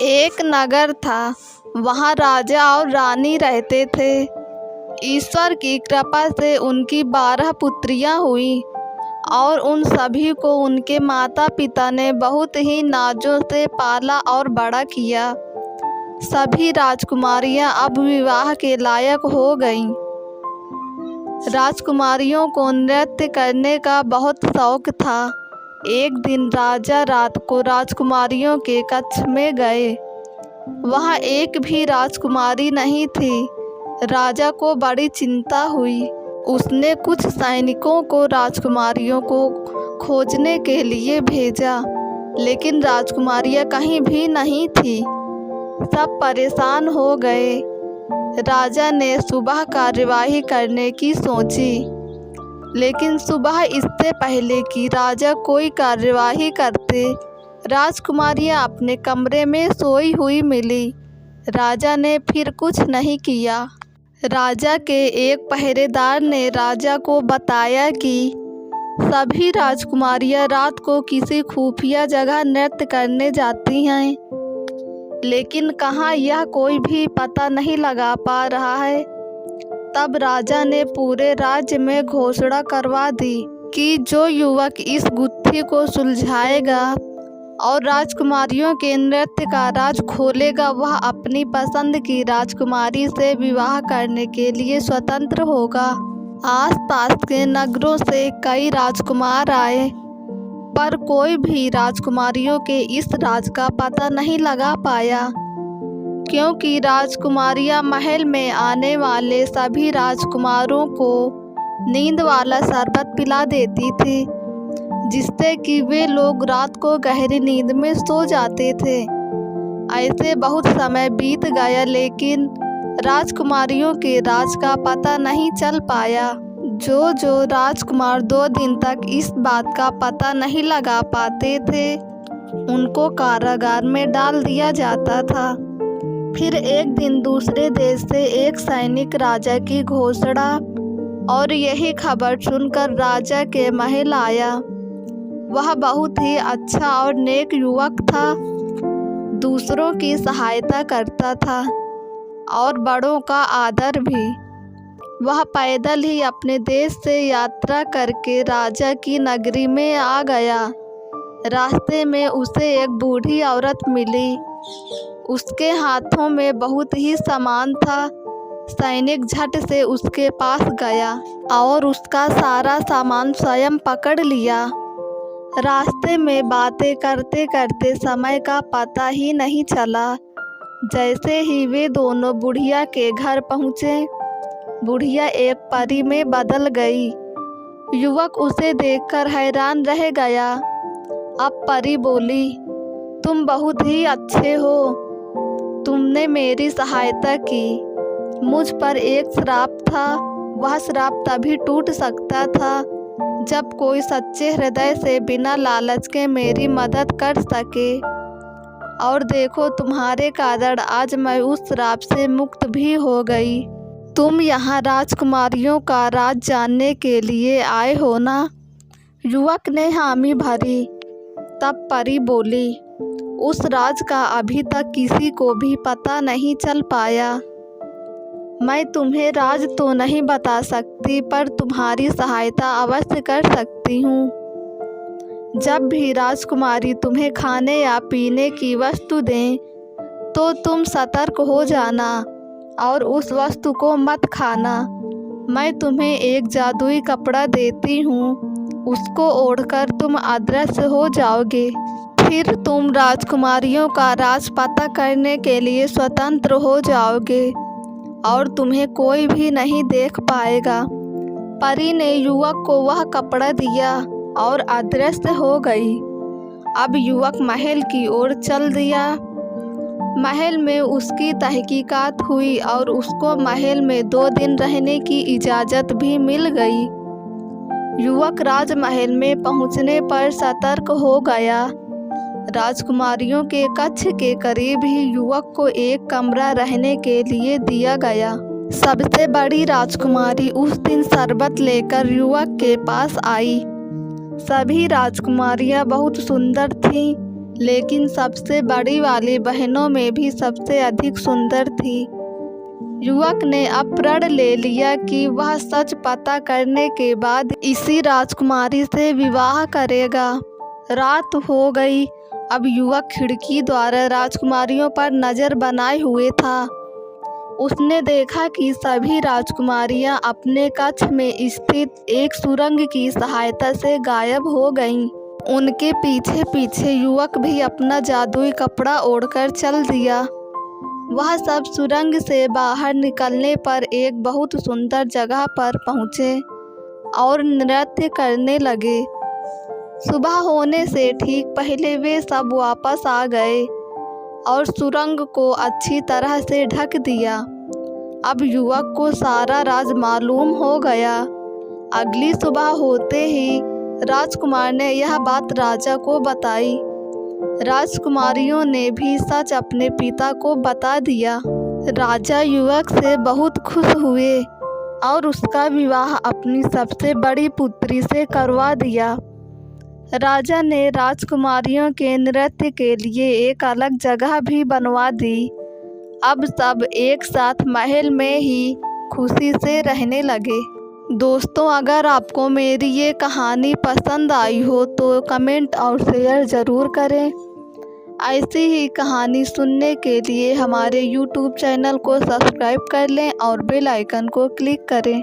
एक नगर था, वहाँ राजा और रानी रहते थे। ईश्वर की कृपा से उनकी 12 पुत्रियाँ हुईं और उन सभी को उनके माता पिता ने बहुत ही नाजों से पाला और बड़ा किया। सभी राजकुमारियाँ अब विवाह के लायक हो गईं। राजकुमारियों को नृत्य करने का बहुत शौक था। एक दिन राजा रात को राजकुमारियों के कक्ष में गए। वहाँ एक भी राजकुमारी नहीं थी। राजा को बड़ी चिंता हुई। उसने कुछ सैनिकों को राजकुमारियों को खोजने के लिए भेजा, लेकिन राजकुमारियाँ कहीं भी नहीं थी। सब परेशान हो गए। राजा ने सुबह कार्यवाही करने की सोची, लेकिन सुबह इससे पहले कि राजा कोई कार्यवाही करते, राजकुमारियाँ अपने कमरे में सोई हुई मिली। राजा ने फिर कुछ नहीं किया। राजा के एक पहरेदार ने राजा को बताया कि सभी राजकुमारियाँ रात को किसी खुफिया जगह नृत्य करने जाती हैं, लेकिन कहाँ यह कोई भी पता नहीं लगा पा रहा है। तब राजा ने पूरे राज्य में घोषणा करवा दी कि जो युवक इस गुत्थी को सुलझाएगा और राजकुमारियों के नृत्य का राज खोलेगा, वह अपनी पसंद की राजकुमारी से विवाह करने के लिए स्वतंत्र होगा। आसपास के नगरों से कई राजकुमार आए, पर कोई भी राजकुमारियों के इस राज का पता नहीं लगा पाया, क्योंकि राजकुमारियां महल में आने वाले सभी राजकुमारों को नींद वाला शरबत पिला देती थी, जिससे कि वे लोग रात को गहरी नींद में सो जाते थे। ऐसे बहुत समय बीत गया, लेकिन राजकुमारियों के राज का पता नहीं चल पाया। जो राजकुमार 2 दिन तक इस बात का पता नहीं लगा पाते थे, उनको कारागार में डाल दिया जाता था। फिर एक दिन दूसरे देश से एक सैनिक राजा की घोषणा और यही खबर सुनकर राजा के महल आया। वह बहुत ही अच्छा और नेक युवक था, दूसरों की सहायता करता था और बड़ों का आदर भी। वह पैदल ही अपने देश से यात्रा करके राजा की नगरी में आ गया। रास्ते में उसे एक बूढ़ी औरत मिली। उसके हाथों में बहुत ही सामान था। सैनिक झट से उसके पास गया और उसका सारा सामान स्वयं पकड़ लिया। रास्ते में बातें करते करते समय का पता ही नहीं चला। जैसे ही वे दोनों बुढ़िया के घर पहुँचे, बुढ़िया एक परी में बदल गई। युवक उसे देखकर हैरान रह गया। अब परी बोली, तुम बहुत ही अच्छे हो, तुमने मेरी सहायता की। मुझ पर एक श्राप था, वह श्राप तभी टूट सकता था जब कोई सच्चे हृदय से बिना लालच के मेरी मदद कर सके। और देखो, तुम्हारे कारण आज मैं उस श्राप से मुक्त भी हो गई। तुम यहाँ राजकुमारियों का राज जानने के लिए आए हो ना? युवक ने हामी भरी। तब परी बोली, उस राज का अभी तक किसी को भी पता नहीं चल पाया। मैं तुम्हें राज तो नहीं बता सकती, पर तुम्हारी सहायता अवश्य कर सकती हूँ। जब भी राजकुमारी तुम्हें खाने या पीने की वस्तु दें, तो तुम सतर्क हो जाना और उस वस्तु को मत खाना। मैं तुम्हें एक जादुई कपड़ा देती हूँ, उसको ओढ़कर तुम अदृश्य हो जाओगे। फिर तुम राजकुमारियों का राज पता करने के लिए स्वतंत्र हो जाओगे और तुम्हें कोई भी नहीं देख पाएगा। परी ने युवक को वह कपड़ा दिया और अदृश्य हो गई। अब युवक महल की ओर चल दिया। महल में उसकी तहकीकात हुई और उसको महल में 2 दिन रहने की इजाज़त भी मिल गई। युवक राजमहल में पहुंचने पर सतर्क हो गया। राजकुमारियों के कक्ष के करीब ही युवक को एक कमरा रहने के लिए दिया गया। सबसे बड़ी राजकुमारी उस दिन शरबत लेकर युवक के पास आई। सभी राजकुमारियां बहुत सुंदर थीं, लेकिन सबसे बड़ी वाली बहनों में भी सबसे अधिक सुंदर थी। युवक ने अब प्रण ले लिया कि वह सच पता करने के बाद इसी राजकुमारी से विवाह करेगा। रात हो गई। अब युवक खिड़की द्वारा राजकुमारियों पर नज़र बनाए हुए था। उसने देखा कि सभी राजकुमारियां अपने कक्ष में स्थित एक सुरंग की सहायता से गायब हो गईं। उनके पीछे पीछे युवक भी अपना जादुई कपड़ा ओढ़कर चल दिया। वह सब सुरंग से बाहर निकलने पर एक बहुत सुंदर जगह पर पहुँचे और नृत्य करने लगे। सुबह होने से ठीक पहले वे सब वापस आ गए और सुरंग को अच्छी तरह से ढक दिया। अब युवक को सारा राज मालूम हो गया। अगली सुबह होते ही राजकुमार ने यह बात राजा को बताई। राजकुमारियों ने भी सच अपने पिता को बता दिया। राजा युवक से बहुत खुश हुए और उसका विवाह अपनी सबसे बड़ी पुत्री से करवा दिया। राजा ने राजकुमारियों के नृत्य के लिए एक अलग जगह भी बनवा दी। अब सब एक साथ महल में ही खुशी से रहने लगे। दोस्तों, अगर आपको मेरी ये कहानी पसंद आई हो तो कमेंट और शेयर ज़रूर करें। ऐसी ही कहानी सुनने के लिए हमारे YouTube चैनल को सब्सक्राइब कर लें और बेल आइकन को क्लिक करें।